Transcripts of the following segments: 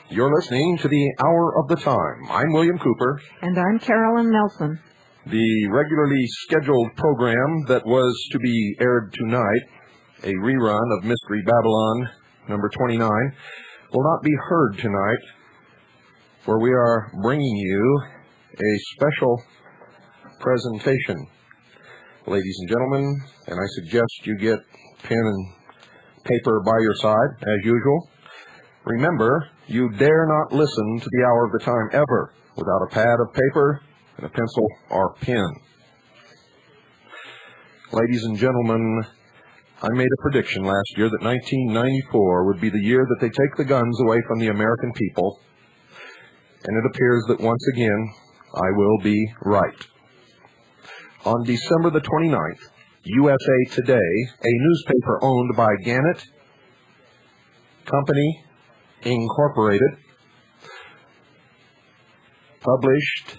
You're listening to the Hour of the Time. I'm William Cooper. And I'm Carolyn Nelson. The regularly scheduled program that was to be aired tonight, a rerun of Mystery Babylon number 29, will not be heard tonight, for we are bringing you a special presentation. Ladies and gentlemen, and I suggest you get pen and paper by your side, as usual. Remember, you dare not listen to the Hour of the Time ever without a pad of paper and a pencil or pen. Ladies and gentlemen, I made a prediction last year that 1994 would be the year that they take the guns away from the American people, and it appears that once again I will be right. On December the 29th, USA Today, a newspaper owned by Gannett Company Incorporated, published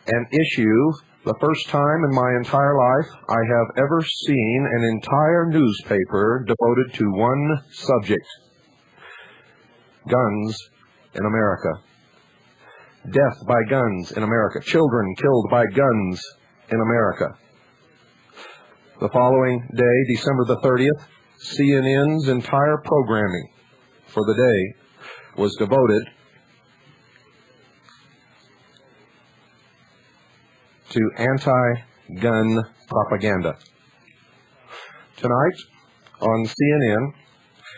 an issue, the first time in my entire life I have ever seen an entire newspaper devoted to one subject: guns in America. Death by guns in America. Children killed by guns in America. The following day, December the 30th, CNN's entire programming for the day was devoted to anti-gun propaganda. Tonight, on CNN,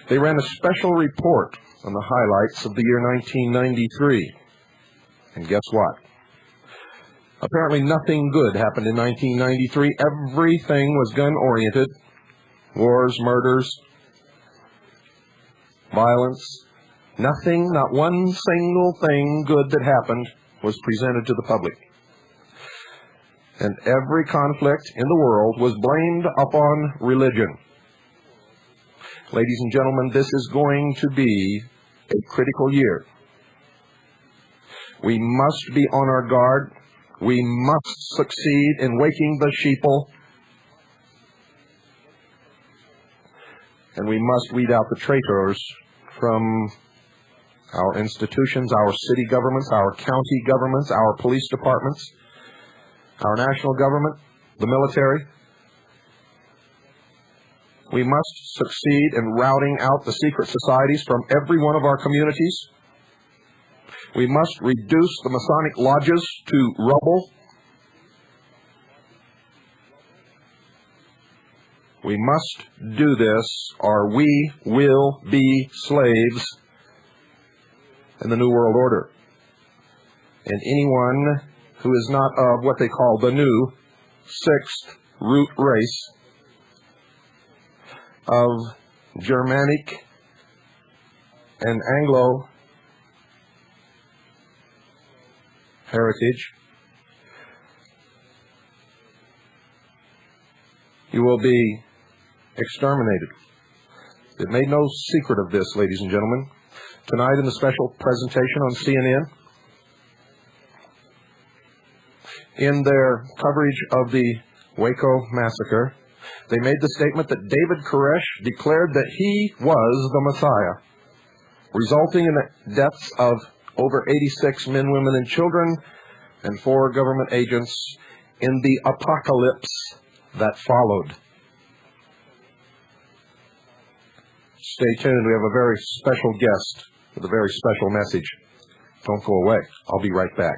they ran a special report on the highlights of the year 1993. And guess what? Apparently nothing good happened in 1993. Everything was gun-oriented. Wars, murders, violence. Nothing, not one single thing good that happened was presented to the public. And every conflict in the world was blamed upon religion. Ladies and gentlemen, this is going to be a critical year. We must be on our guard. We must succeed in waking the sheeple. And we must weed out the traitors from our institutions, our city governments, our county governments, our police departments, our national government, the military. We must succeed in routing out the secret societies from every one of our communities. We must reduce the Masonic lodges to rubble. We must do this, or we will be slaves in the New World Order. And anyone who is not of what they call the new sixth root race of Germanic and Anglo heritage, you will be exterminated. It made no secret of this, ladies and gentlemen. Tonight in the special presentation on CNN, in their coverage of the Waco Massacre, they made the statement that David Koresh declared that he was the Messiah, resulting in the deaths of over 86 men, women, and children, and 4 government agents in the apocalypse that followed. Stay tuned. We have a very special guest with a very special message. Don't go away. I'll be right back.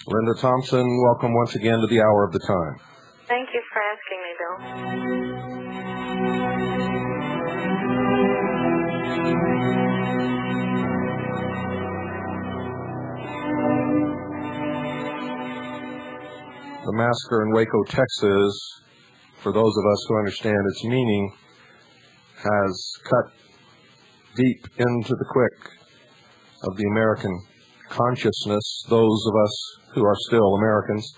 Linda Thompson, welcome once again to the Hour of the Time. Thank you for asking me, Bill. The massacre in Waco, Texas, for those of us who understand its meaning, has cut deep into the quick of the American consciousness, those of us who are still Americans.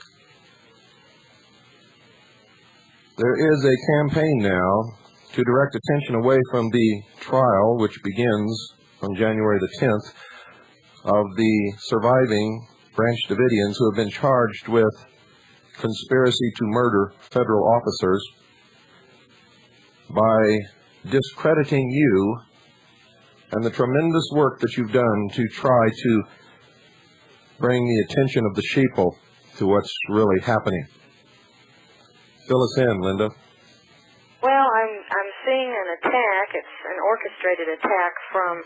There is a campaign now to direct attention away from the trial, which begins on January the 10th, of the surviving Branch Davidians who have been charged with conspiracy to murder federal officers, by discrediting you and the tremendous work that you've done to try to bring the attention of the sheeple to what's really happening. Fill us in, Linda. Well, I'm seeing an attack. It's an orchestrated attack from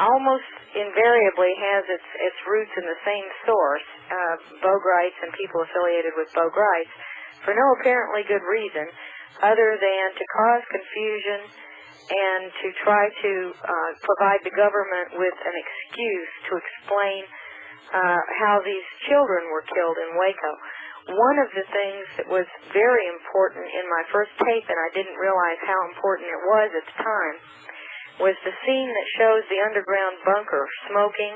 almost invariably has its roots in the same source, Boegrites and people affiliated with Boegrites, for no apparently good reason other than to cause confusion and to try to provide the government with an excuse to explain how these children were killed in Waco. One of the things that was very important in my first tape, and I didn't realize how important it was at the time, was the scene that shows the underground bunker smoking.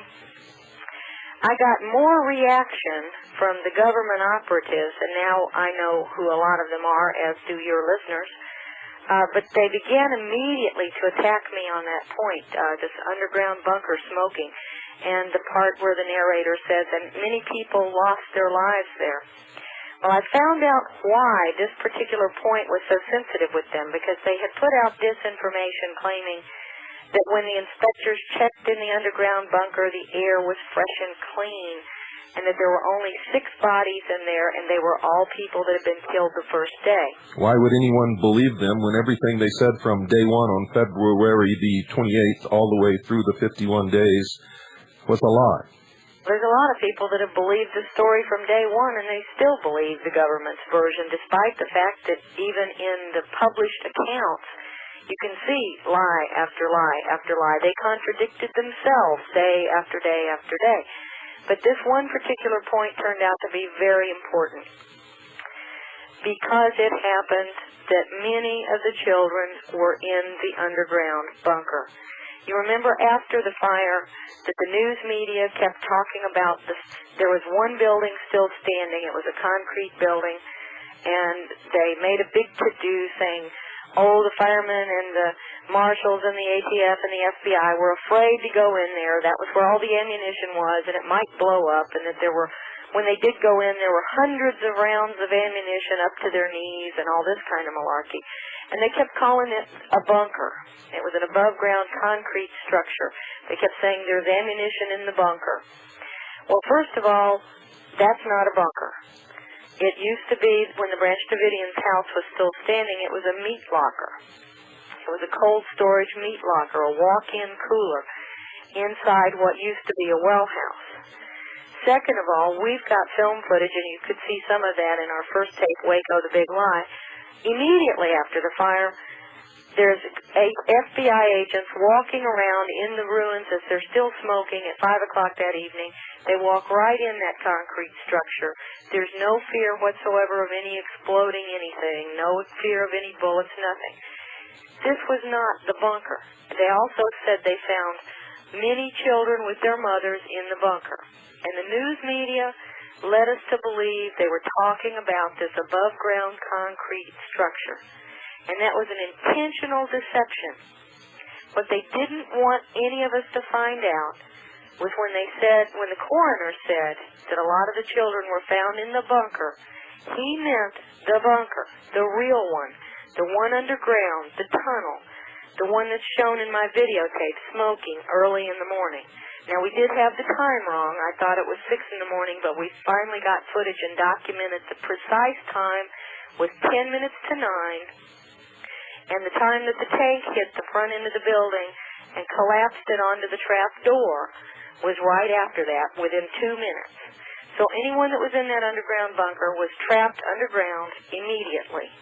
I got more reaction from the government operatives, and now I know who a lot of them are, as do your listeners, but they began immediately to attack me on that point, this underground bunker smoking, and the part where the narrator says that many people lost their lives there. Well, I found out why this particular point was so sensitive with them, because they had put out disinformation claiming that when the inspectors checked in the underground bunker, the air was fresh and clean, and that there were only 6 bodies in there, and they were all people that had been killed the first day. Why would anyone believe them when everything they said from day one on February the 28th all the way through the 51 days was a lie? There's a lot of people that have believed the story from day one, and they still believe the government's version, despite the fact that even in the published accounts, you can see lie after lie after lie. They contradicted themselves day after day after day. But this one particular point turned out to be very important, because it happened that many of the children were in the underground bunker. You remember after the fire that the news media kept talking about there was one building still standing. It was a concrete building, and they made a big to-do saying, oh, the firemen and the marshals and the ATF and the FBI were afraid to go in there. That was where all the ammunition was, and it might blow up, and that there were, when they did go in, there were hundreds of rounds of ammunition up to their knees and all this kind of malarkey. And they kept calling it a bunker. It was an above-ground concrete structure. They kept saying there's ammunition in the bunker. Well, first of all, that's not a bunker. It used to be, when the Branch Davidians' house was still standing, it was a meat locker. It was a cold storage meat locker, a walk-in cooler, inside what used to be a well house. Second of all, we've got film footage, and you could see some of that in our first tape, Waco, the Big Lie. Immediately after the fire, there's FBI agents walking around in the ruins as they're still smoking at 5 o'clock that evening. They walk right in that concrete structure. There's no fear whatsoever of any exploding anything, no fear of any bullets, nothing. This was not the bunker. They also said they found many children with their mothers in the bunker. And the news media led us to believe they were talking about this above-ground concrete structure. And that was an intentional deception. What they didn't want any of us to find out was when the coroner said that a lot of the children were found in the bunker, he meant the bunker, the real one, the one underground, the tunnel, the one that's shown in my videotape, smoking early in the morning. Now, we did have the time wrong. I thought it was 6 in the morning, but we finally got footage and documented the precise time was 10 minutes to 9. And the time that the tank hit the front end of the building and collapsed it onto the trap door was right after that, within 2 minutes. So anyone that was in that underground bunker was trapped underground immediately.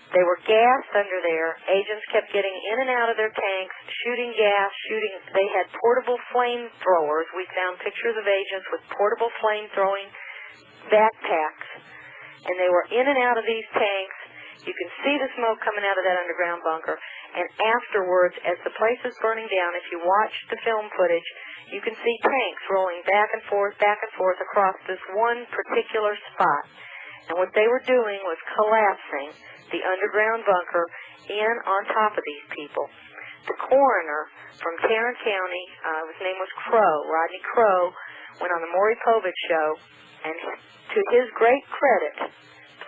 They were gassed under there. Agents kept getting in and out of their tanks, shooting gas, They had portable flamethrowers. We found pictures of agents with portable flame-throwing backpacks. And they were in and out of these tanks. You can see the smoke coming out of that underground bunker. And afterwards, as the place is burning down, if you watch the film footage, you can see tanks rolling back and forth across this one particular spot. And what they were doing was collapsing the underground bunker in on top of these people. The coroner from Tarrant County, his name was Rodney Crow, went on the Maury Povich show, and to his great credit,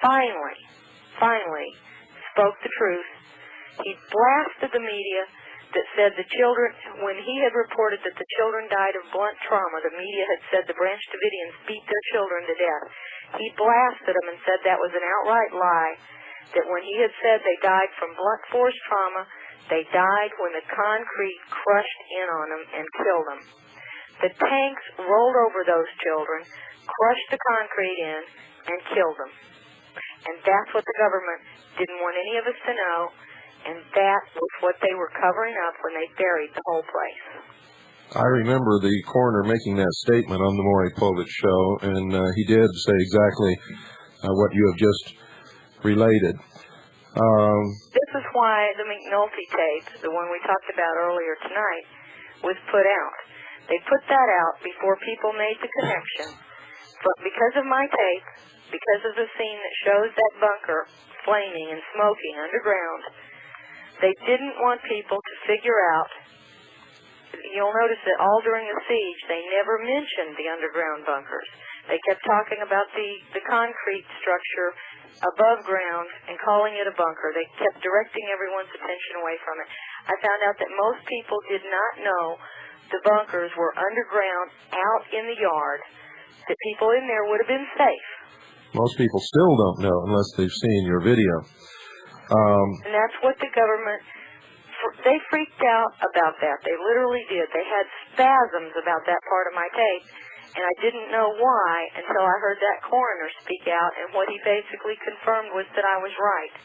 finally spoke the truth. He blasted the media that said the children, when he had reported that the children died of blunt trauma, the media had said the Branch Davidians beat their children to death. He blasted them and said that was an outright lie, that when he had said they died from blunt force trauma, they died when the concrete crushed in on them and killed them. The tanks rolled over those children, crushed the concrete in, and killed them. And that's what the government didn't want any of us to know, and that was what they were covering up when they buried the whole place. I remember the coroner making that statement on the Maury Povich show, and he did say exactly what you have just related. This is why the McNulty tape, the one we talked about earlier tonight, was put out. They put that out before people made the connection. But because of my tape, because of the scene that shows that bunker flaming and smoking underground, they didn't want people to figure out. You'll notice that all during the siege, they never mentioned the underground bunkers. They kept talking about the concrete structure above ground and calling it a bunker. They kept directing everyone's attention away from it. I found out that most people did not know the bunkers were underground out in the yard, that people in there would have been safe. Most people still don't know unless they've seen your video. And that's what the government, they freaked out about that. They literally did. They had spasms about that part of my tape, and I didn't know why until I heard that coroner speak out, and what he basically confirmed was that I was right,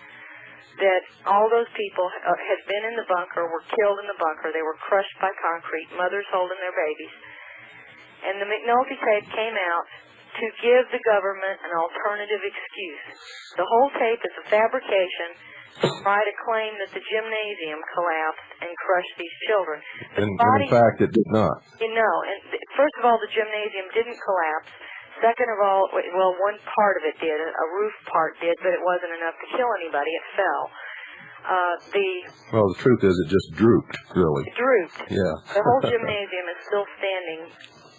that all those people had been in the bunker, were killed in the bunker. They were crushed by concrete, mothers holding their babies. And the McNulty tape came out to give the government an alternative excuse. The whole tape is a fabrication to try to claim that the gymnasium collapsed and crushed these children. And in fact, it did not. You know, and first of all, the gymnasium didn't collapse. Second of all, well, one part of it did. A roof part did, but it wasn't enough to kill anybody. It fell. Well, the truth is it just drooped, really. It drooped. Yeah. The whole gymnasium is still standing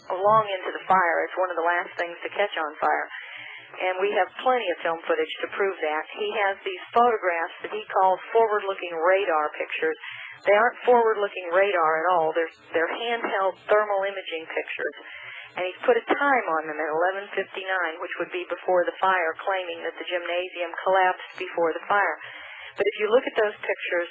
long into the fire. It's one of the last things to catch on fire. And we have plenty of film footage to prove that. He has these photographs that he calls forward-looking radar pictures. They aren't forward-looking radar at all. They're handheld thermal imaging pictures. And he's put a time on them at 11:59, which would be before the fire, claiming that the gymnasium collapsed before the fire. But if you look at those pictures,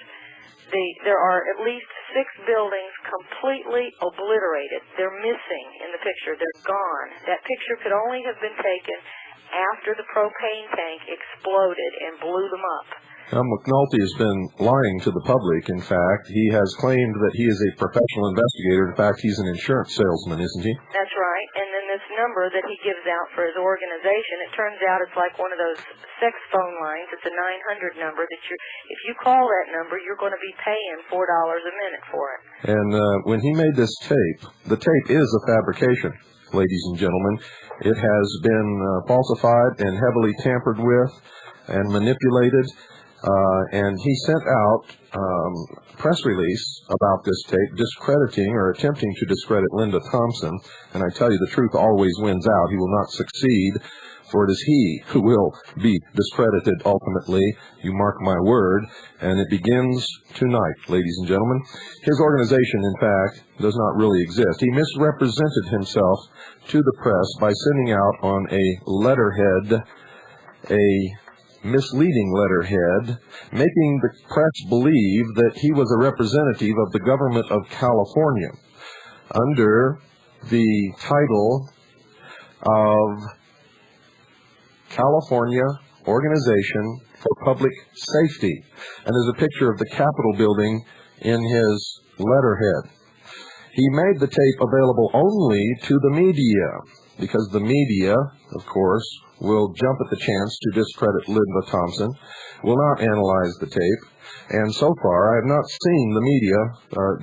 there are at least 6 buildings completely obliterated. They're missing in the picture. They're gone. That picture could only have been taken after the propane tank exploded and blew them up. Now, McNulty has been lying to the public, in fact. He has claimed that he is a professional investigator. In fact, he's an insurance salesman, isn't he? That's right. And then this number that he gives out for his organization, it turns out it's like one of those sex phone lines. It's a 900 number that if you call that number, you're going to be paying $4 a minute for it. And when he made this tape, the tape is a fabrication, ladies and gentlemen. It has been falsified and heavily tampered with and manipulated. And he sent out a press release about this tape, discrediting or attempting to discredit Linda Thompson. And I tell you, the truth always wins out. He will not succeed, for it is he who will be discredited ultimately. You mark my word. And it begins tonight, ladies and gentlemen. His organization, in fact, does not really exist. He misrepresented himself to the press by sending out on a letterhead a misleading letterhead, making the press believe that he was a representative of the government of California under the title of California Organization for Public Safety. And there's a picture of the Capitol building in his letterhead. He made the tape available only to the media, because the media, of course, will jump at the chance to discredit Linda Thompson, will not analyze the tape. And so far, I have not seen the media,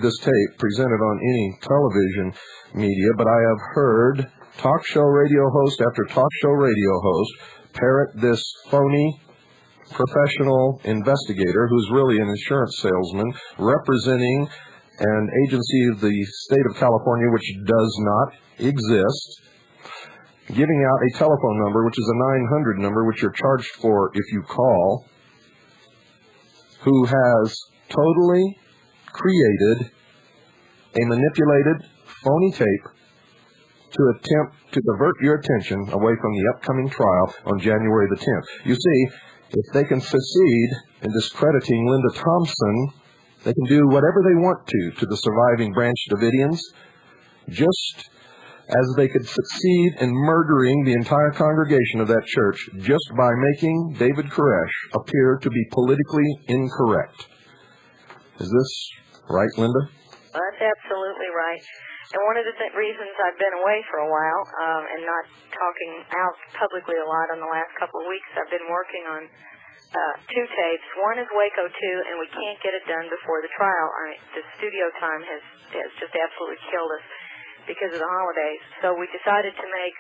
this tape, presented on any television media, but I have heard talk show radio host after talk show radio host parrot this phony professional investigator who's really an insurance salesman representing an agency of the state of California which does not exist, giving out a telephone number, which is a 900 number, which you're charged for if you call, who has totally created a manipulated phony tape to attempt to divert your attention away from the upcoming trial on January the 10th. You see, if they can succeed in discrediting Linda Thompson, they can do whatever they want to the surviving Branch Davidians, just as they could succeed in murdering the entire congregation of that church just by making David Koresh appear to be politically incorrect. Is this right, Linda? That's absolutely right. And one of the reasons I've been away for a while and not talking out publicly a lot in the last couple of weeks, I've been working on two tapes. One is Waco 2, and we can't get it done before the trial. The studio time has just absolutely killed us because of the holidays. So we decided to make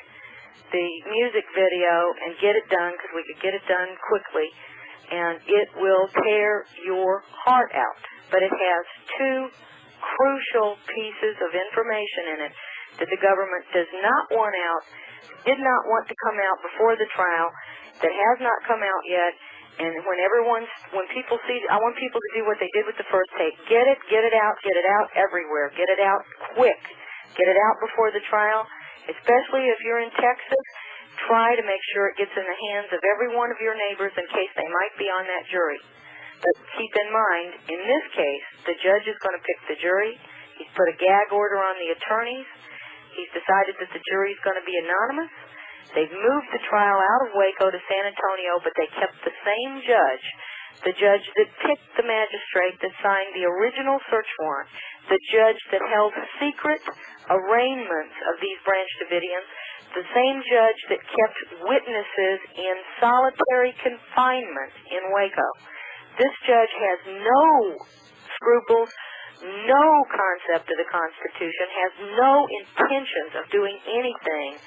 the music video and get it done because we could get it done quickly, and it will tear your heart out. But it has two crucial pieces of information in it that the government does not want out, did not want to come out before the trial, that has not come out yet. And when people see, I want people to do what they did with the first tape. Get it out everywhere. Get it out quick. Get it out before the trial, especially if you're in Texas. Try to make sure it gets in the hands of every one of your neighbors in case they might be on that jury. But keep in mind, in this case, the judge is going to pick the jury. He's put a gag order on the attorneys. He's decided that the jury is going to be anonymous. They've moved the trial out of Waco to San Antonio, but they kept the same judge, the judge that picked the magistrate that signed the original search warrant, the judge that held secret arraignments of these Branch Davidians, the same judge that kept witnesses in solitary confinement in Waco. This judge has no scruples, no concept of the Constitution, has no intentions of doing anything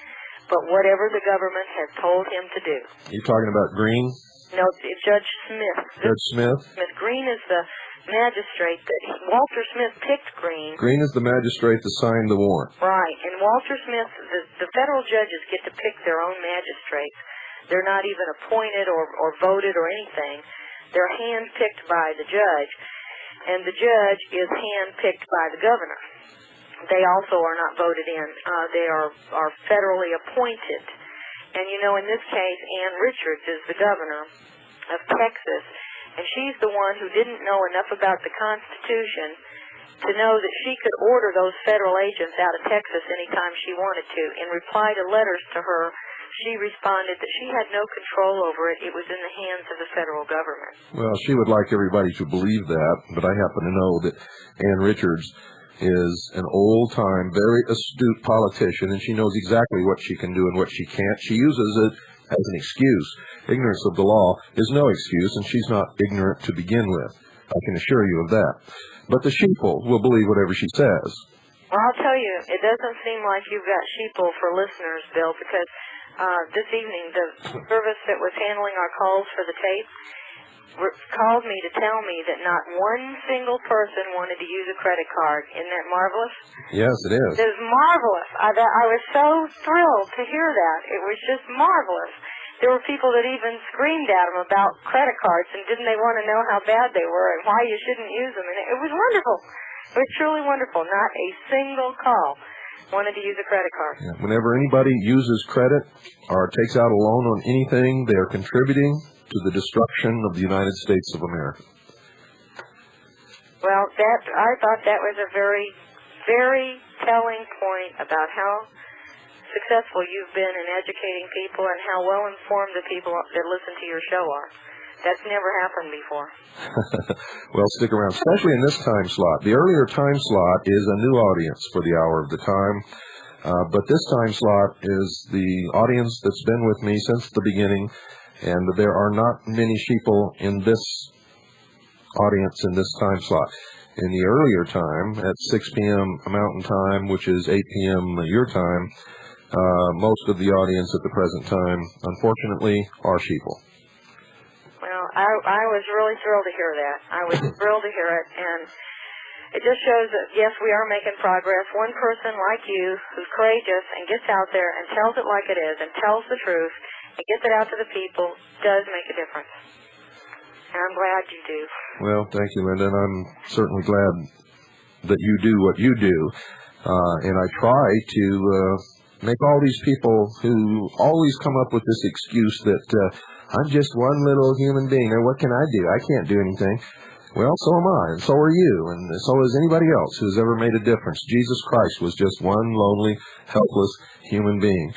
but whatever the government has told him to do. You talking about Green? No, Judge Smith. Judge Smith? Green is the magistrate that Walter Smith picked Green. Green is the magistrate that signed the warrant. Right, and Walter Smith, the federal judges get to pick their own magistrates. They're not even appointed or voted or anything. They're hand-picked by the judge, and the judge is hand-picked by the governor. They also are not voted in. They are federally appointed. And, you know, in this case, Ann Richards is the governor of Texas, and she's the one who didn't know enough about the Constitution to know that she could order those federal agents out of Texas anytime she wanted to. In reply to letters to her, she responded that she had no control over it. It was in the hands of the federal government. Well, she would like everybody to believe that, but I happen to know that Ann Richards is an old-time, very astute politician, and she knows exactly what she can do and what she can't. She uses it as an excuse. Ignorance of the law is no excuse, and she's not ignorant to begin with. I can assure you of that. But the sheeple will believe whatever she says. Well, I'll tell you, it doesn't seem like you've got sheeple for listeners, Bill, because this evening the service that was handling our calls for the tape called me to tell me that not one single person wanted to use a credit card. Isn't that marvelous? Yes, it is. It is marvelous. I was so thrilled to hear that. It was just marvelous. There were people that even screamed at them about credit cards, and didn't they want to know how bad they were and why you shouldn't use them. And it was wonderful. It was truly wonderful. Not a single call wanted to use a credit card. Yeah. Whenever anybody uses credit or takes out a loan on anything, they are contributing to the destruction of the United States of America. Well, I thought that was a very, very telling point about how successful you've been in educating people and how well informed the people that listen to your show are. That's never happened before. Well, stick around, especially in this time slot. The earlier time slot is a new audience for the Hour of the Time, but this time slot is the audience that's been with me since the beginning, and there are not many people in this audience in this time slot. In the earlier time, at 6 p.m. Mountain Time, which is 8 p.m. your time, most of the audience at the present time, unfortunately, are sheeple. Well, I was really thrilled to hear that. I was thrilled to hear it, and it just shows that, yes, we are making progress. One person like you who's courageous and gets out there and tells it like it is and tells the truth and gets it out to the people does make a difference. And I'm glad you do. Well, thank you, Linda, and I'm certainly glad that you do what you do. And I try to make all these people who always come up with this excuse that I'm just one little human being, and what can I do? I can't do anything. Well, so am I, and so are you, and so is anybody else who's ever made a difference. Jesus Christ was just one lonely, helpless human being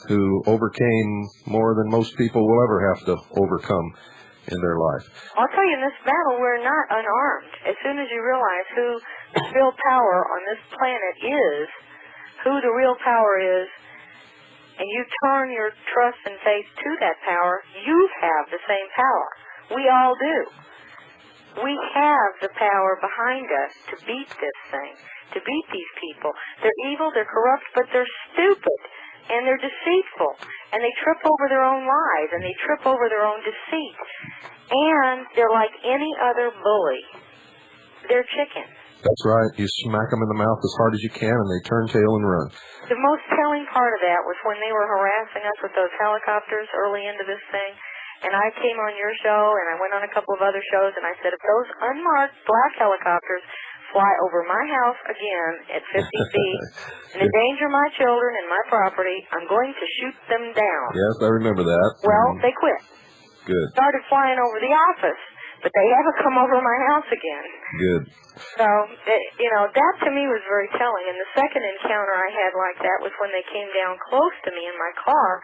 who overcame more than most people will ever have to overcome in their life. I'll tell you, in this battle, we're not unarmed. As soon as you realize who the real power on this planet is, who the real power is, and you turn your trust and faith to that power, you have the same power. We all do. We have the power behind us to beat this thing, to beat these people. They're evil, they're corrupt, but they're stupid, and they're deceitful, and they trip over their own lies, and they trip over their own deceit. And they're like any other bully. They're chickens. That's right. You smack them in the mouth as hard as you can, and they turn tail and run. The most telling part of that was when they were harassing us with those helicopters early into this thing. And I came on your show, and I went on a couple of other shows, and I said, if those unmarked black helicopters fly over my house again at 50 feet and endanger my children and my property, I'm going to shoot them down. Yes, I remember that. Well, they quit. Good. Started flying over the office, but they haven't come over my house again. Good. So, that to me was very telling. And the second encounter I had like that was when they came down close to me in my car,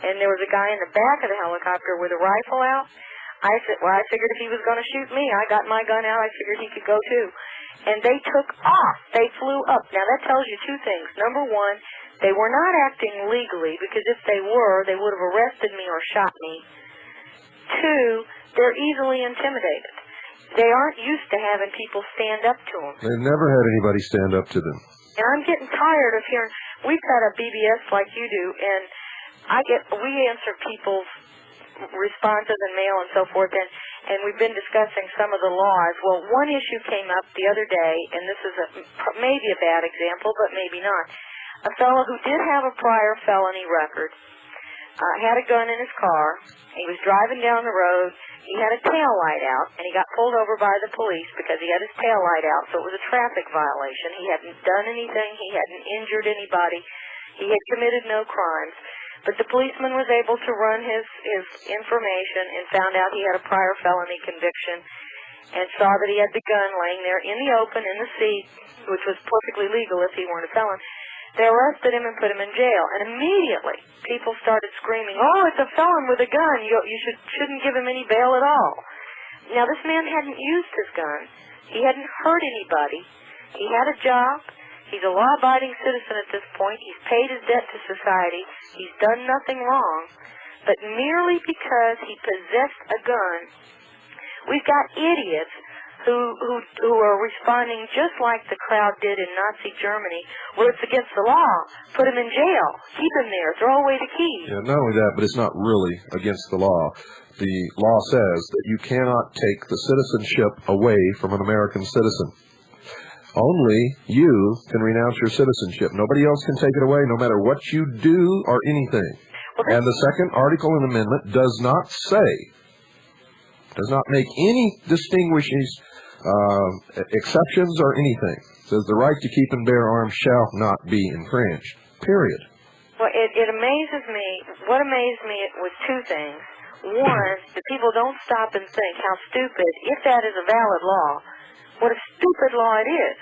and there was a guy in the back of the helicopter with a rifle out. I said, well, I figured if he was going to shoot me, I got my gun out, I figured he could go too. And they took off. They flew up. Now, that tells you two things. Number one, they were not acting legally, because if they were, they would have arrested me or shot me. Two, they're easily intimidated. They aren't used to having people stand up to them. They've never had anybody stand up to them. And I'm getting tired of hearing, we've got a BBS like you do, and we answer people's responses and mail and so forth, and we've been discussing some of the laws. Well, one issue came up the other day, and this is maybe a bad example, but maybe not. A fellow who did have a prior felony record had a gun in his car. He was driving down the road. He had a tail light out, and he got pulled over by the police because he had his tail light out, so it was a traffic violation. He hadn't done anything. He hadn't injured anybody. He had committed no crimes. But the policeman was able to run his information and found out he had a prior felony conviction and saw that he had the gun laying there in the open in the seat, which was perfectly legal if he weren't a felon. They arrested him and put him in jail. And immediately, people started screaming, oh, it's a felon with a gun. You shouldn't give him any bail at all. Now, this man hadn't used his gun. He hadn't hurt anybody. He had a job. He's a law-abiding citizen at this point. He's paid his debt to society. He's done nothing wrong. But merely because he possessed a gun, we've got idiots who are responding just like the crowd did in Nazi Germany, where it's against the law. Put him in jail. Keep him there. Throw away the keys. Yeah, not only that, but it's not really against the law. The law says that you cannot take the citizenship away from an American citizen. Only you can renounce your citizenship. Nobody else can take it away, no matter what you do or anything. And the second article in the amendment does not make any distinguishing exceptions or anything. It says the right to keep and bear arms shall not be infringed. Period. Well, it amazes me. What amazed me was two things. One, the people don't stop and think how stupid, if that is a valid law, what a stupid law it is.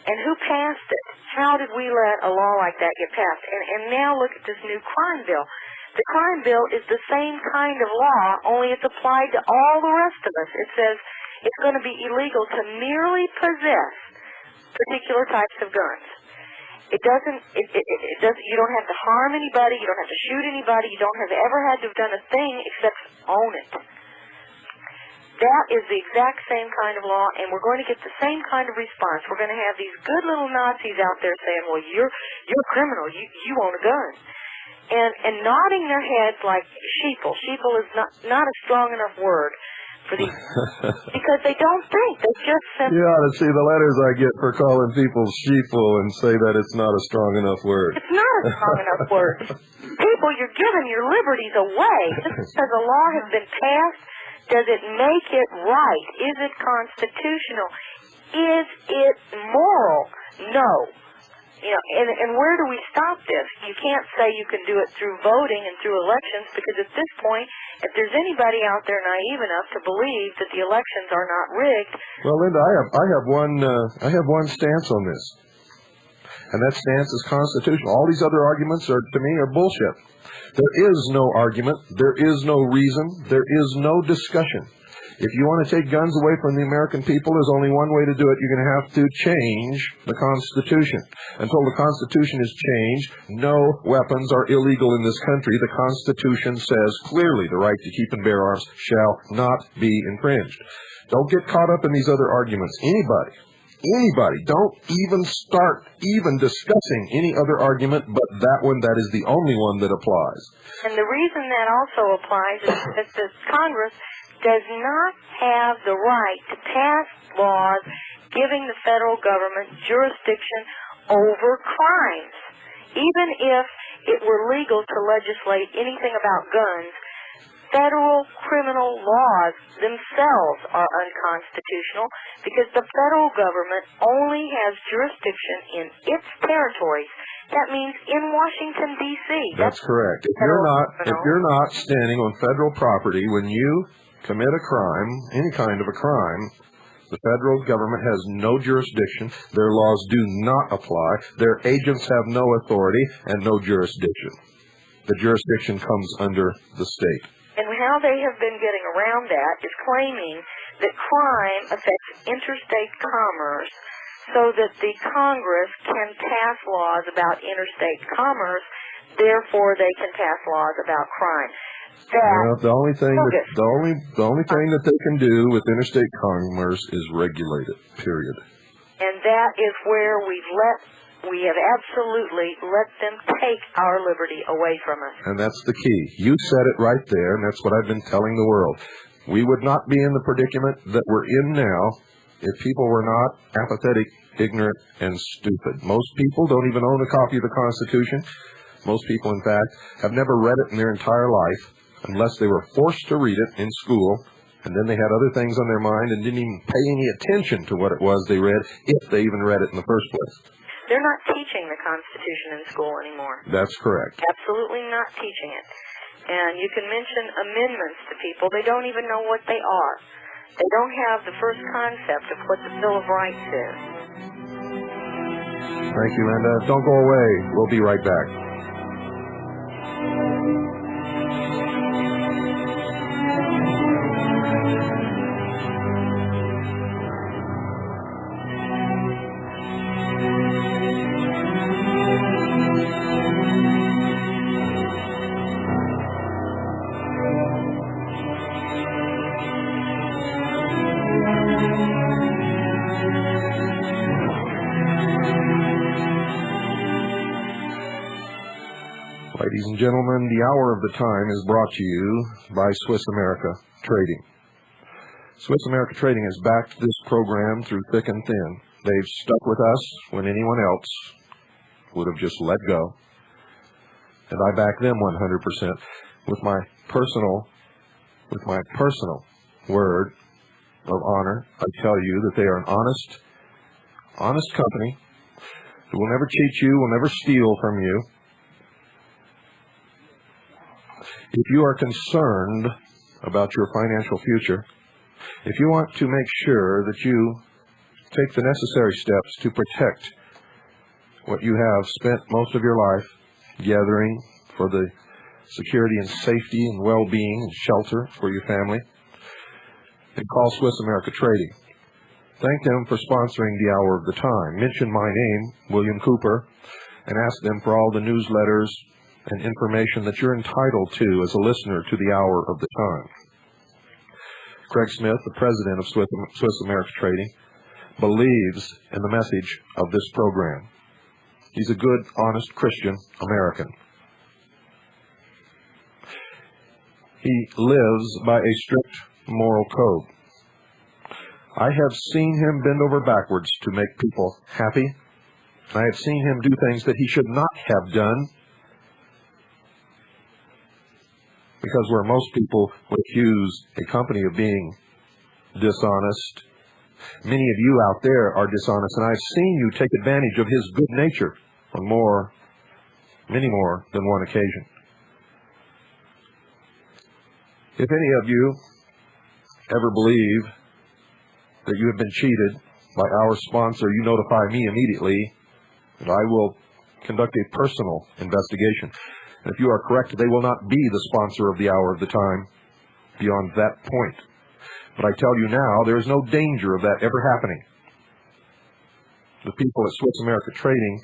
And who passed it? How did we let a law like that get passed? And now look at this new crime bill. The crime bill is the same kind of law, only it's applied to all the rest of us. It says it's going to be illegal to merely possess particular types of guns. It doesn't, you don't have to harm anybody, you don't have to shoot anybody, you don't have ever had to have done a thing except own it. That is the exact same kind of law, and we're going to get the same kind of response. We're going to have these good little Nazis out there saying, well, you're a criminal, you own a gun. And nodding their heads like sheeple. Sheeple is not a strong enough word for these, because they don't think. They just simply... You ought to see the letters I get for calling people sheeple and say that it's not a strong enough word. It's not a strong enough word. People, you're giving your liberties away. Just because a law has been passed, does it make it right? Is it constitutional? Is it moral? No. You know, and where do we stop this? You can't say you can do it through voting and through elections, because at this point, if there's anybody out there naive enough to believe that the elections are not rigged... Well, Linda, I have one stance on this, and that stance is constitutional. All these other arguments to me are bullshit. There is no argument. There is no reason. There is no discussion. If you want to take guns away from the American people, there's only one way to do it. You're going to have to change the Constitution. Until the Constitution is changed, no weapons are illegal in this country. The Constitution says clearly the right to keep and bear arms shall not be infringed. Don't get caught up in these other arguments. Anybody, don't even start discussing any other argument but that one. That is the only one that applies. And the reason that also applies is that the Congress does not have the right to pass laws giving the federal government jurisdiction over crimes. Even if it were legal to legislate anything about guns, federal criminal laws themselves are unconstitutional, because the federal government only has jurisdiction in its territories. That means in Washington, D.C. That's correct. If you're not standing on federal property when you commit a crime, any kind of a crime, the federal government has no jurisdiction. Their laws do not apply. Their agents have no authority and no jurisdiction. The jurisdiction comes under the state. And how they have been getting around that is claiming that crime affects interstate commerce, so that the Congress can pass laws about interstate commerce, therefore they can pass laws about crime. The only thing that they can do with interstate commerce is regulate it, period. And that is where we have absolutely let them take our liberty away from us. And that's the key. You said it right there, and that's what I've been telling the world. We would not be in the predicament that we're in now if people were not apathetic, ignorant, and stupid. Most people don't even own a copy of the Constitution. Most people, in fact, have never read it in their entire life, unless they were forced to read it in school, and then they had other things on their mind and didn't even pay any attention to what it was they read, if they even read it in the first place. They're not teaching the Constitution in school anymore. That's correct. Absolutely not teaching it. And you can mention amendments to people. They don't even know what they are. They don't have the first concept of what the Bill of Rights is. Thank you, Linda. Don't go away. We'll be right back. Ladies and gentlemen, the hour of the time is brought to you by Swiss America Trading. Swiss America Trading has backed this program through thick and thin. They've stuck with us when anyone else would have just let go. And I back them 100% with my personal word of honor. I tell you that they are an honest company who will never cheat you, will never steal from you. If you are concerned about your financial future, if you want to make sure that you take the necessary steps to protect what you have spent most of your life gathering for the security and safety and well-being and shelter for your family. And call Swiss America Trading. Thank them for sponsoring the Hour of the Time. Mention my name, William Cooper, and ask them for all the newsletters and information that you're entitled to as a listener to the Hour of the Time. Craig Smith, the president of Swiss America Trading, believes in the message of this program. He's a good, honest Christian American. He lives by a strict moral code. I have seen him bend over backwards to make people happy. I have seen him do things that he should not have done, because where most people would accuse a company of being dishonest, many of you out there are dishonest, and I've seen you take advantage of his good nature on many more than one occasion. If any of you ever believe that you have been cheated by our sponsor, you notify me immediately, and I will conduct a personal investigation. And if you are correct, they will not be the sponsor of the Hour of the Time beyond that point. But I tell you now, there is no danger of that ever happening. The people at Swiss America Trading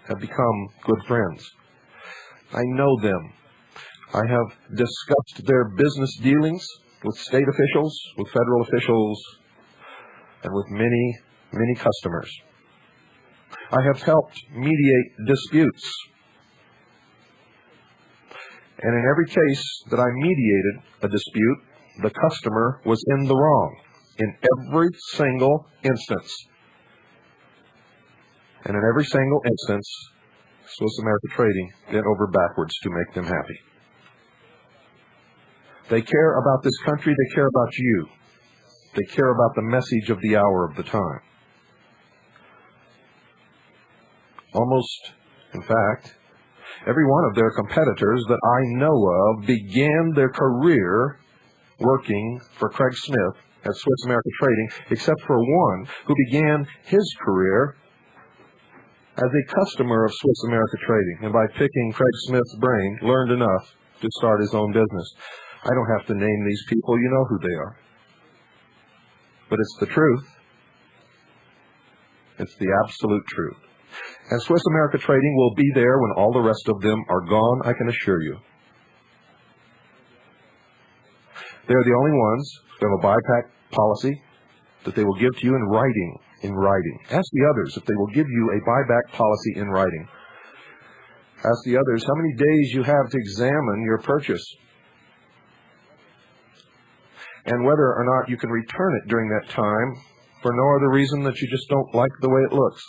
have become good friends. I know them. I have discussed their business dealings with state officials, with federal officials, and with many, many customers. I have helped mediate disputes. And in every case that I mediated a dispute, the customer was in the wrong. In every single instance. And in every single instance, Swiss America Trading bent over backwards to make them happy. They care about this country. They care about you. They care about the message of the Hour of the Time. Almost, in fact, every one of their competitors that I know of began their career working for Craig Smith at Swiss America Trading, except for one who began his career as a customer of Swiss America Trading, and by picking Craig Smith's brain, learned enough to start his own business. I don't have to name these people. You know who they are. But it's the truth. It's the absolute truth. And Swiss America Trading will be there when all the rest of them are gone, I can assure you. They're the only ones who have a buyback policy that they will give to you in writing. Ask the others if they will give you a buyback policy in writing. Ask the others how many days you have to examine your purchase, and whether or not you can return it during that time for no other reason that you just don't like the way it looks.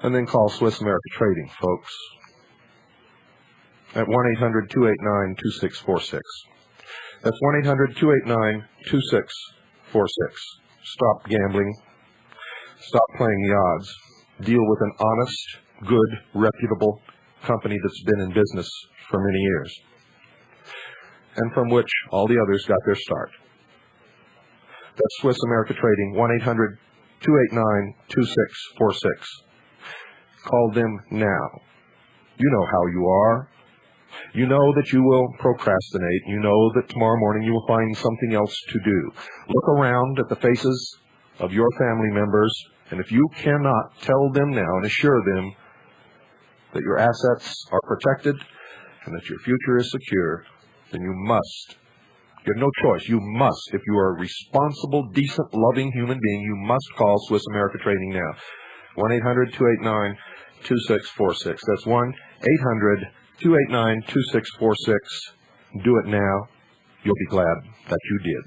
And then call Swiss America Trading, folks, at 1-800-289-2646. That's 1-800-289-2646. Stop gambling. Stop playing the odds. Deal with an honest, good, reputable company that's been in business for many years, and from which all the others got their start. That's Swiss America Trading, 1-800-289-2646. Call them now. You know how you are. You know that you will procrastinate. You know that tomorrow morning you will find something else to do. Look around at the faces of your family members, and if you cannot tell them now and assure them that your assets are protected and that your future is secure, then you must. You have no choice. You must. If you are a responsible, decent, loving human being, you must call Swiss America Trading now. 1-800-289-2646. That's 1-800-289-2646. Do it now. You'll be glad that you did.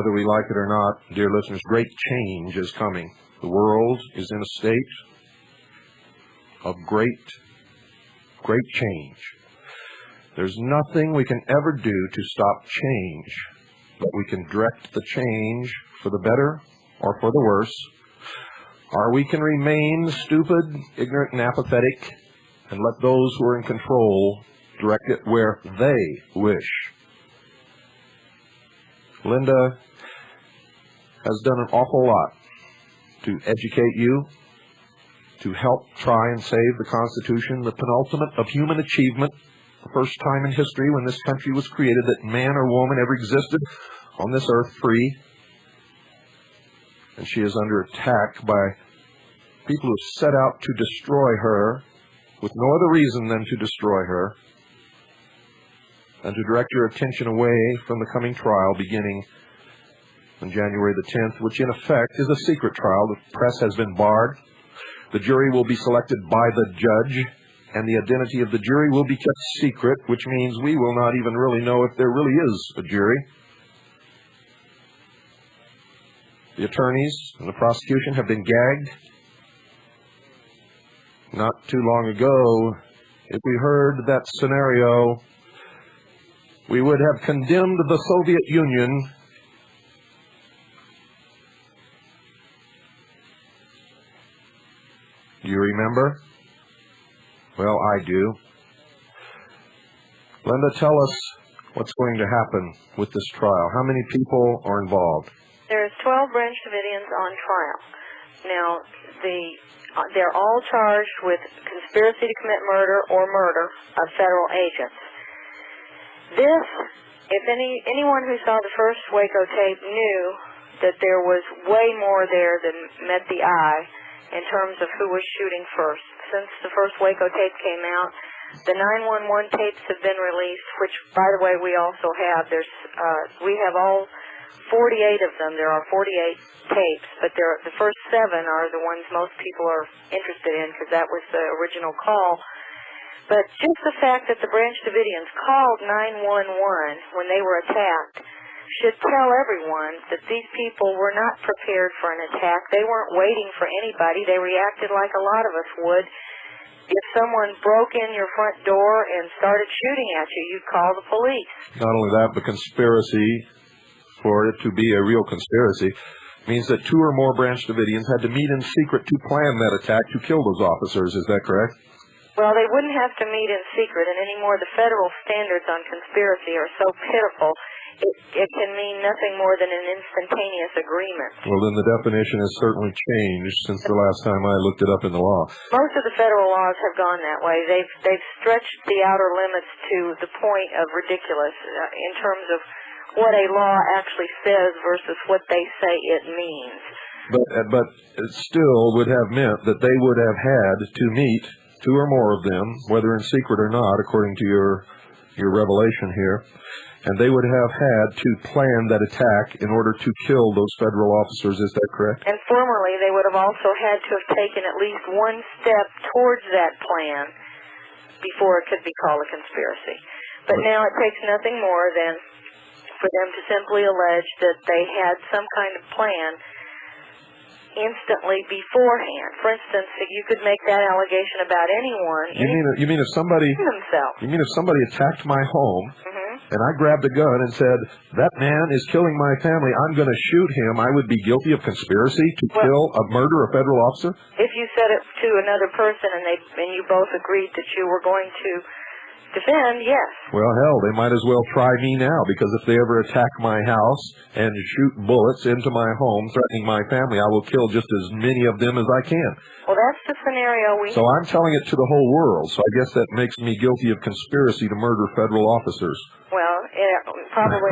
Whether we like it or not, dear listeners, great change is coming. The world is in a state of great change. There's nothing we can ever do to stop change, but we can direct the change for the better or for the worse, or we can remain stupid, ignorant, and apathetic and let those who are in control direct it where they wish. Linda has done an awful lot to educate you, to help try and save the Constitution, the penultimate of human achievement, the first time in history when this country was created that man or woman ever existed on this earth free. And she is under attack by people who set out to destroy her with no other reason than to destroy her and to direct your attention away from the coming trial beginning on January the 10th, which in effect is a secret trial. The press has been barred. The jury will be selected by the judge, and the identity of the jury will be kept secret, which means we will not even really know if there really is a jury. The attorneys and the prosecution have been gagged. Not too long ago, if we heard that scenario, we would have condemned the Soviet Union. Do you remember? Well, I do. Linda, tell us what's going to happen with this trial. How many people are involved? There's 12 Branch Davidians on trial. Now, they're all charged with conspiracy to commit murder or murder of federal agents. This, if anyone who saw the first Waco tape knew that there was way more there than met the eye in terms of who was shooting first. Since the first Waco tape came out, the 911 tapes have been released, which, by the way, we also have. We have all 48 of them. There are 48 tapes, but the first 7 are the ones most people are interested in because that was the original call. But just the fact that the Branch Davidians called 911 when they were attacked should tell everyone that these people were not prepared for an attack. They weren't waiting for anybody. They reacted like a lot of us would. If someone broke in your front door and started shooting at you, you'd call the police. Not only that, but conspiracy, for it to be a real conspiracy, means that 2 or more Branch Davidians had to meet in secret to plan that attack to kill those officers. Is that correct? Well, they wouldn't have to meet in secret, and anymore the federal standards on conspiracy are so pitiful, it can mean nothing more than an instantaneous agreement. Well, then the definition has certainly changed since the last time I looked it up in the law. Most of the federal laws have gone that way. They've stretched the outer limits to the point of ridiculous in terms of what a law actually says versus what they say it means. But it still would have meant that they would have had to meet 2 or more of them, whether in secret or not, according to your revelation here, and they would have had to plan that attack in order to kill those federal officers. Is that correct? And formerly, they would have also had to have taken at least one step towards that plan before it could be called a conspiracy. But now it takes nothing more than for them to simply allege that they had some kind of plan instantly beforehand. For instance, you could make that allegation about anyone. You mean if somebody attacked my home, and I grabbed a gun and said, "That man is killing my family, I'm going to shoot him," I would be guilty of conspiracy to murder a federal officer? If you said it to another person and you both agreed that you were going to defend, yes. Well, hell, they might as well try me now, because if they ever attack my house and shoot bullets into my home, threatening my family, I will kill just as many of them as I can. Well, that's the scenario So I'm telling it to the whole world, so I guess that makes me guilty of conspiracy to murder federal officers. Well, probably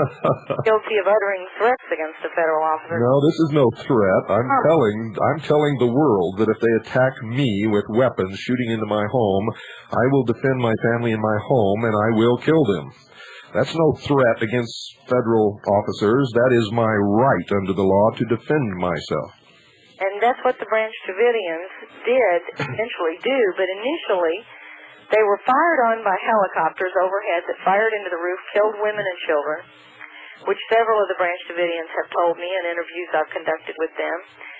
guilty of uttering threats against a federal officer. No, this is no threat. I'm telling the world that if they attack me with weapons shooting into my home, I will defend my family and my home, and I will kill them. That's no threat against federal officers. That is my right under the law to defend myself. And that's what the Branch Davidians did eventually do, but initially they were fired on by helicopters overhead that fired into the roof, killed women and children. which several of the Branch Davidians have told me in interviews I've conducted with them,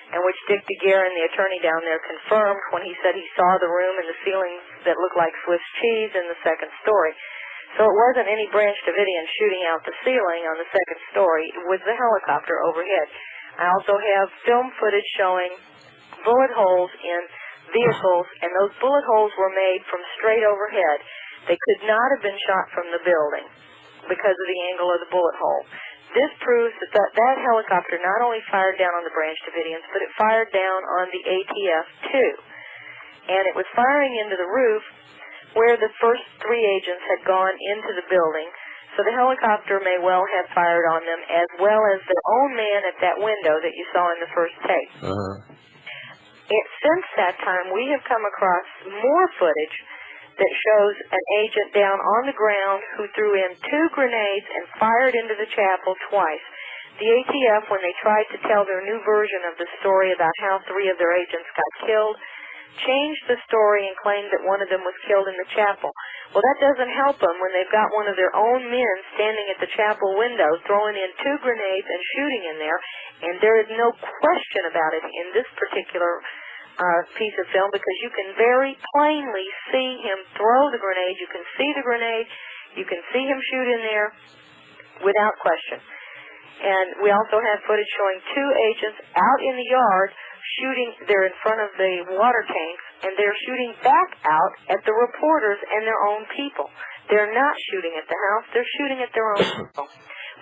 and which Dick DeGuerin, the attorney down there, confirmed when he said he saw the room and the ceilings that looked like Swiss cheese in the second story. So it wasn't any Branch Davidian shooting out the ceiling on the second story. It was the helicopter overhead. I also have film footage showing bullet holes in vehicles, and those bullet holes were made from straight overhead. They could not have been shot from the building because of the angle of the bullet hole. This proves that helicopter not only fired down on the Branch Davidians, but it fired down on the ATF too. And it was firing into the roof where the first three agents had gone into the building. So the helicopter may well have fired on them, as well as their own man at that window that you saw in the first tape. Since that time, we have come across more footage that shows an agent down on the ground who threw in 2 grenades and fired into the chapel twice. The ATF, when they tried to tell their new version of the story about how 3 of their agents got killed, changed the story and claimed that one of them was killed in the chapel. Well, that doesn't help them when they've got one of their own men standing at the chapel window throwing in 2 grenades and shooting in there, and there is no question about it in this particular piece of film, because you can very plainly see him throw the grenade. You can see the grenade. You can see him shoot in there without question. And we also have footage showing 2 agents out in the yard shooting. They're in front of the water tanks, and they're shooting back out at the reporters and their own people. They're not shooting at the house. They're shooting at their own people.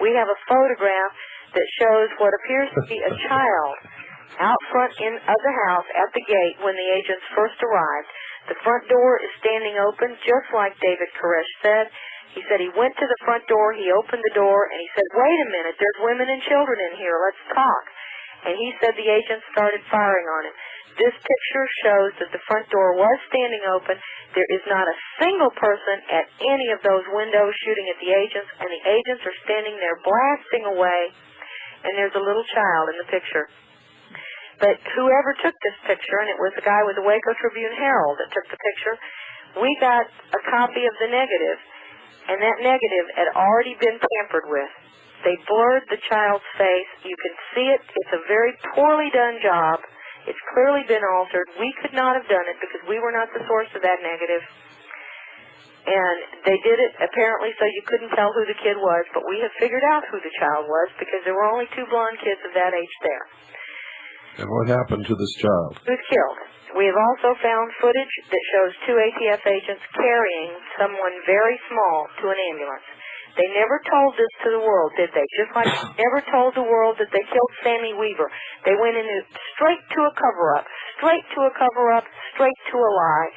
We have a photograph that shows what appears to be a child out front of the house at the gate when the agents first arrived. The front door is standing open, just like David Koresh said. He said he went to the front door, he opened the door, and he said, "Wait a minute, there's women and children in here, let's talk." And he said the agents started firing on him. This picture shows that the front door was standing open. There is not a single person at any of those windows shooting at the agents, and the agents are standing there blasting away, and there's a little child in the picture. But whoever took this picture, and it was the guy with the Waco Tribune-Herald that took the picture, we got a copy of the negative, and that negative had already been tampered with. They blurred the child's face. You can see it. It's a very poorly done job. It's clearly been altered. We could not have done it because we were not the source of that negative. And they did it apparently so you couldn't tell who the kid was, but we have figured out who the child was because there were only 2 blonde kids of that age there. And what happened to this child? Who was killed. We have also found footage that shows 2 ATF agents carrying someone very small to an ambulance. They never told this to the world, did they? Just like they never told the world that they killed Sammy Weaver. They went in straight to a cover-up, straight to a cover-up, straight to a lie,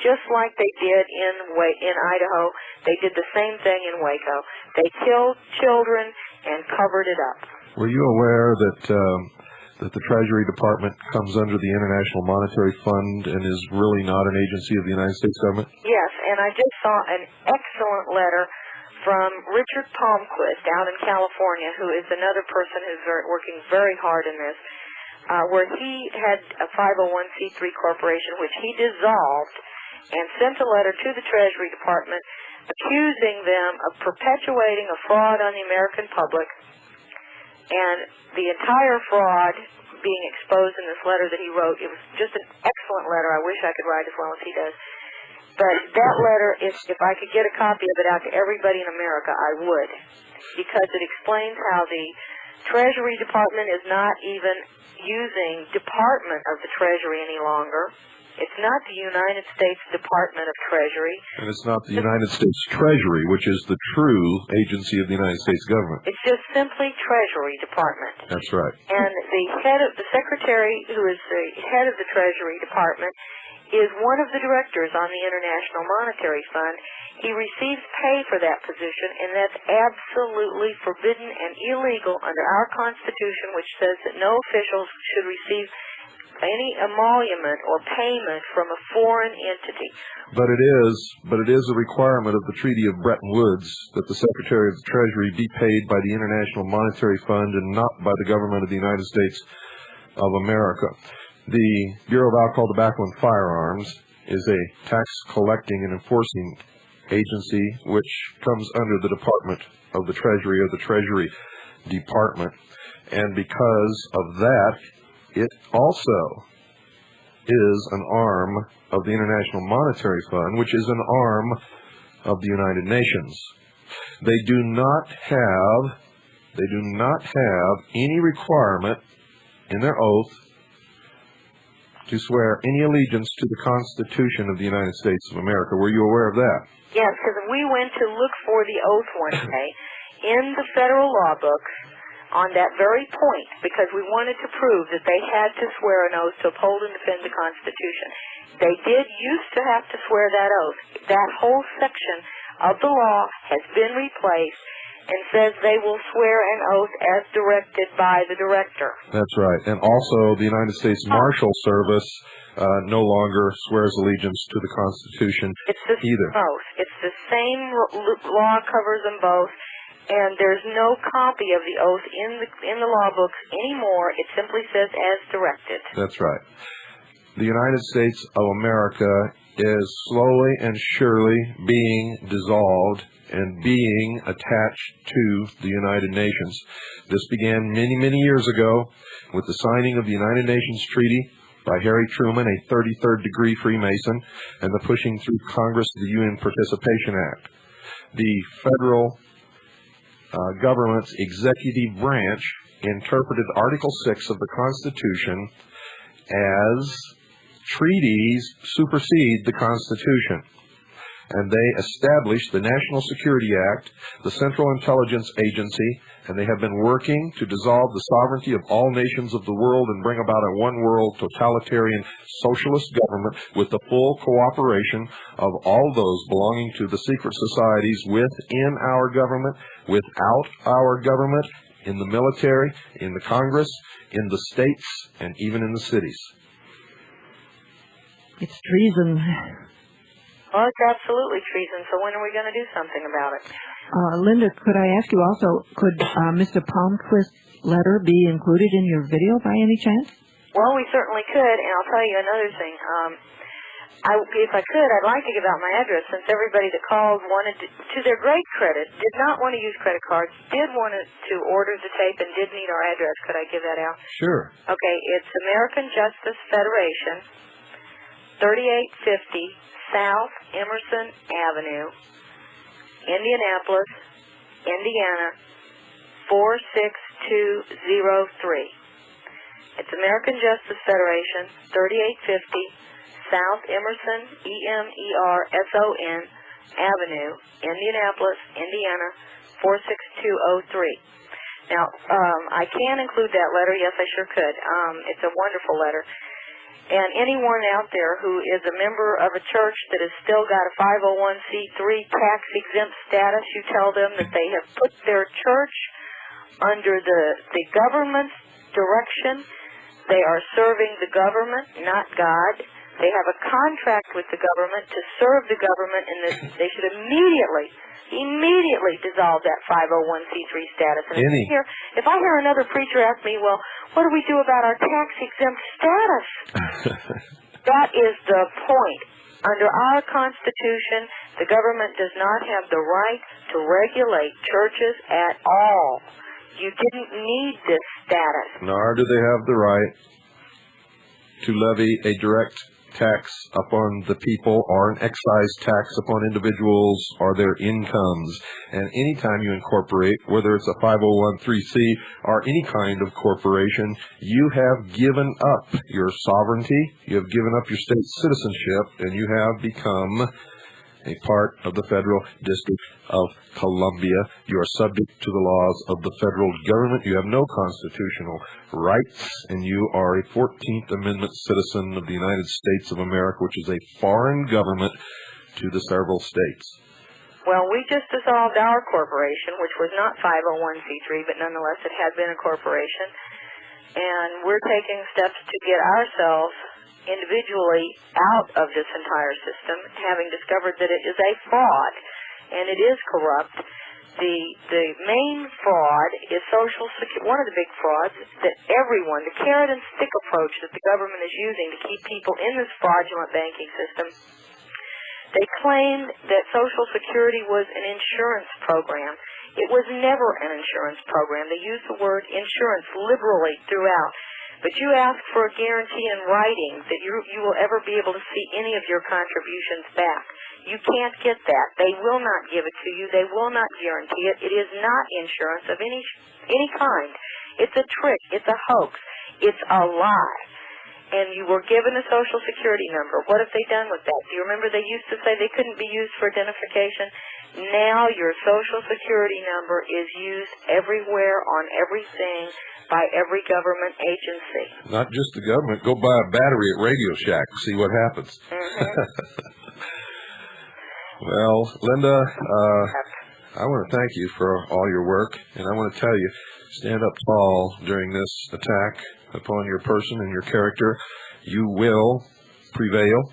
just like they did in Idaho. They did the same thing in Waco. They killed children and covered it up. Were you aware that the Treasury Department comes under the International Monetary Fund and is really not an agency of the United States government? Yes, and I just saw an excellent letter from Richard Palmquist out in California, who is another person who's working very hard in this, where he had a 501c3 corporation, which he dissolved, and sent a letter to the Treasury Department accusing them of perpetuating a fraud on the American public, and the entire fraud being exposed in this letter that he wrote. It was just an excellent letter. I wish I could write as well as he does. But that letter, if I could get a copy of it out to everybody in America, I would, because it explains how the Treasury Department is not even using Department of the Treasury any longer. It's not the United States Department of Treasury. And it's not the United States Treasury, which is the true agency of the United States government. It's just simply Treasury Department. That's right. And the secretary, who is the head of the Treasury Department, is one of the directors on the International Monetary Fund. He receives pay for that position, and that's absolutely forbidden and illegal under our Constitution, which says that no officials should receive any emolument or payment from a foreign entity. But it is a requirement of the Treaty of Bretton Woods that the Secretary of the Treasury be paid by the International Monetary Fund and not by the government of the United States of America. The Bureau of Alcohol, Tobacco, and Firearms is a tax collecting and enforcing agency which comes under the Department of the Treasury, or the Treasury Department. And because of that, it also is an arm of the International Monetary Fund, which is an arm of the United Nations. They do not have any requirement in their oath to swear any allegiance to the Constitution of the United States of America. Were you aware of that? Yes, because we went to look for the oath one day in the federal law books on that very point, because we wanted to prove that they had to swear an oath to uphold and defend the Constitution. They did used to have to swear that oath. That whole section of the law has been replaced and says they will swear an oath as directed by the director. That's right. And also the United States Marshal Service no longer swears allegiance to the Constitution either. Both. It's the same law covers them both. And there's no copy of the oath in the law books anymore. It simply says as directed. That's right. The United States of America is slowly and surely being dissolved and being attached to the United Nations. This began many, many years ago with the signing of the United Nations Treaty by Harry Truman, a 33rd degree Freemason, and the pushing through Congress of the UN Participation Act. The federal government's executive branch interpreted Article 6 of the Constitution as treaties supersede the Constitution. And they established the National Security Act, the Central Intelligence Agency, and they have been working to dissolve the sovereignty of all nations of the world and bring about a one-world totalitarian socialist government with the full cooperation of all those belonging to the secret societies within our government, without our government, in the military, in the Congress, in the states, and even in the cities. It's treason. Well, it's absolutely treason, so when are we going to do something about it? Linda, could I ask you also, could Mr. Palmquist's letter be included in your video by any chance? Well, we certainly could, and I'll tell you another thing. If I could, I'd like to give out my address, since everybody that called wanted to their great credit, did not want to use credit cards, did want to order the tape, and did need our address. Could I give that out? Sure. Okay, it's American Justice Federation, 3850 South Emerson Avenue, Indianapolis, Indiana, 46203. It's American Justice Federation, 3850 South Emerson, Emerson Avenue, Indianapolis, Indiana, 46203. Now, I can include that letter. Yes, I sure could. It's a wonderful letter. And anyone out there who is a member of a church that has still got a 501c3 tax-exempt status, you tell them that they have put their church under the government's direction. They are serving the government, not God. They have a contract with the government to serve the government, and they should immediately dissolve that 501c3 status. And if I hear another preacher ask me, well, what do we do about our tax-exempt status? That is the point. Under our Constitution, the government does not have the right to regulate churches at all. You didn't need this status. Nor do they have the right to levy a direct tax upon the people or an excise tax upon individuals or their incomes. And anytime you incorporate, whether it's a 501c3 or any kind of corporation, you have given up your sovereignty, you have given up your state citizenship, and you have become a part of the Federal District of Columbia. You are subject to the laws of the federal government. You have no constitutional rights, and you are a 14th Amendment citizen of the United States of America, which is a foreign government to the several states. Well, we just dissolved our corporation, which was not 501c3, but nonetheless it had been a corporation, and we're taking steps to get ourselves individually out of this entire system, having discovered that it is a fraud and it is corrupt. The main fraud is Social Security. One of the big frauds that everyone, the carrot and stick approach that the government is using to keep people in this fraudulent banking system, They claimed that Social Security was an insurance program. It was never an insurance program. They used the word insurance liberally throughout. But you ask for a guarantee in writing that you will ever be able to see any of your contributions back. You can't get that. They will not give it to you. They will not guarantee it. It is not insurance of any kind. It's a trick. It's a hoax. It's a lie. And you were given a Social Security number. What have they done with that? Do you remember they used to say they couldn't be used for identification? Now your Social Security number is used everywhere on everything by every government agency. Not just the government. Go buy a battery at Radio Shack and see what happens. Well, Linda, I want to thank you for all your work, and I want to tell you, stand up tall during this attack upon your person and your character. You will prevail.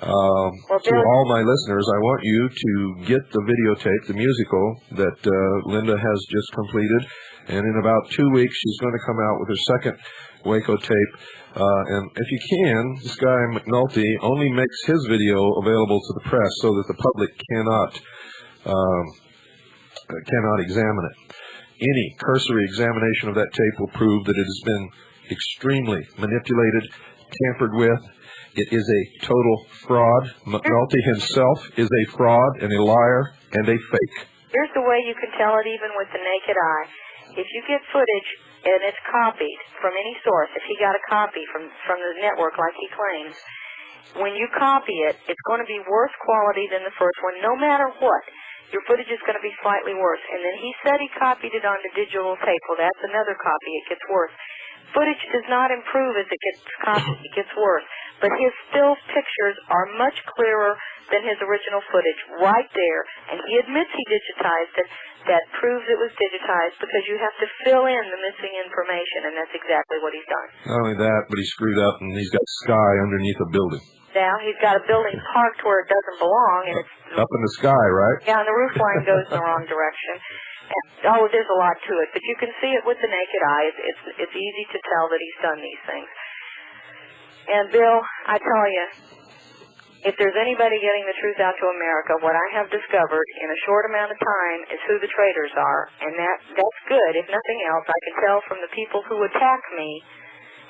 To all my listeners, I want you to get the videotape, the musical that Linda has just completed, and in about 2 weeks she's going to come out with her second Waco tape. And if you can, this guy McNulty only makes his video available to the press so that the public cannot examine it. Any cursory examination of that tape will prove that it has been extremely manipulated, tampered with. It is a total fraud. McNulty himself is a fraud and a liar and a fake. Here's the way you can tell it even with the naked eye. If you get footage and it's copied from any source, if he got a copy from the network like he claims, when you copy it, it's going to be worse quality than the first one, no matter what. Your footage is going to be slightly worse. And then he said he copied it onto digital tape. Well, that's another copy. It gets worse. Footage does not improve as it gets copied. It gets worse. But his still pictures are much clearer than his original footage right there. And he admits he digitized it. That proves it was digitized because you have to fill in the missing information, and that's exactly what he's done. Not only that, but he screwed up and he's got sky underneath a building. Now he's got a building parked where it doesn't belong, and it's up in the sky, right? Yeah, and the roof line goes in the wrong direction. And, there's a lot to it, but you can see it with the naked eye. It's easy to tell that he's done these things. And Bill, I tell you, if there's anybody getting the truth out to America, what I have discovered in a short amount of time is who the traitors are, and that's good. If nothing else, I can tell from the people who attack me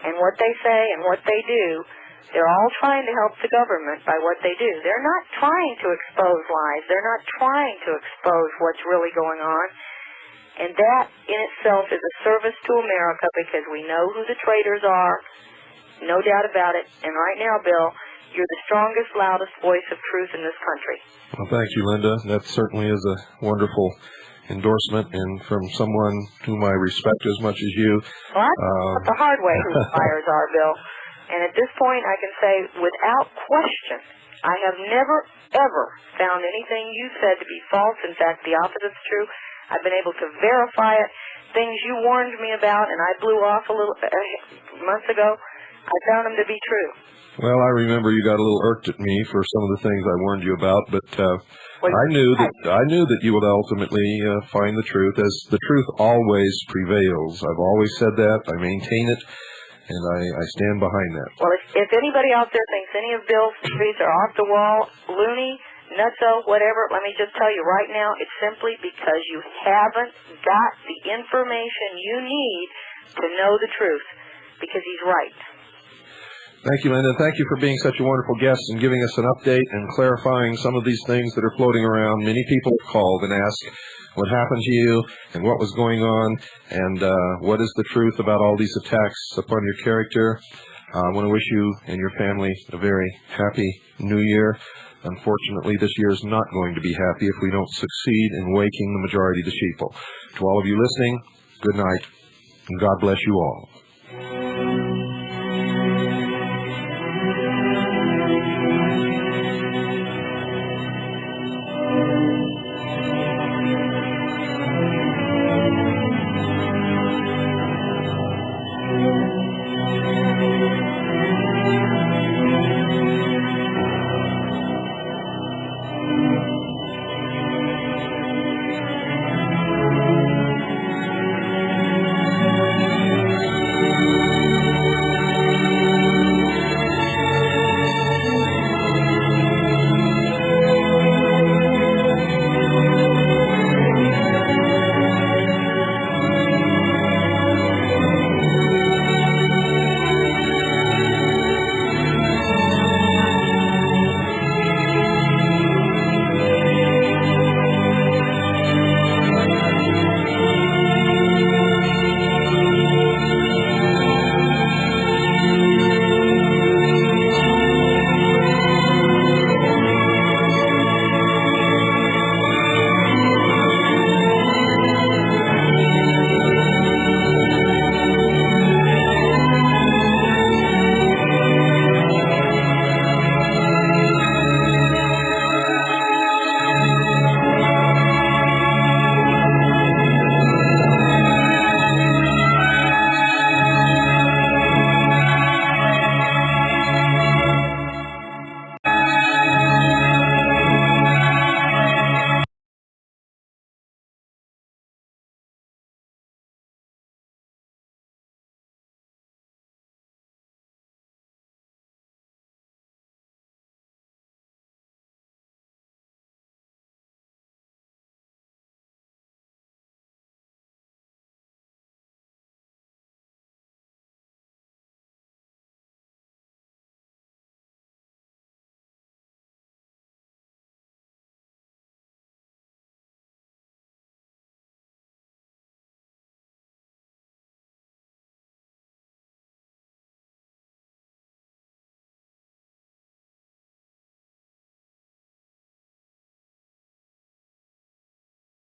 and what they say and what they do, they're all trying to help the government by what they do. They're not trying to expose lies. They're not trying to expose what's really going on. And that in itself is a service to America because we know who the traitors are, no doubt about it. And right now, Bill, you're the strongest, loudest voice of truth in this country. Well, thank you, Linda. That certainly is a wonderful endorsement, and from someone whom I respect as much as you. Well, I know the hard way who liars are, Bill. And at this point, I can say without question, I have never, ever found anything you said to be false. In fact, the opposite's true. I've been able to verify it. Things you warned me about, and I blew off a little months ago, I found them to be true. Well, I remember you got a little irked at me for some of the things I warned you about, but I knew that you would ultimately find the truth, as the truth always prevails. I've always said that. I maintain it, and I stand behind that. Well, if anybody out there thinks any of Bill's theories are off the wall, loony, nutso, whatever, let me just tell you right now, it's simply because you haven't got the information you need to know the truth, because he's right. Thank you, Linda. Thank you for being such a wonderful guest and giving us an update and clarifying some of these things that are floating around. Many people have called and asked what happened to you and what was going on and what is the truth about all these attacks upon your character. I want to wish you and your family a very happy New Year. Unfortunately, this year is not going to be happy if we don't succeed in waking the majority of the sheeple. To all of you listening, good night, and God bless you all.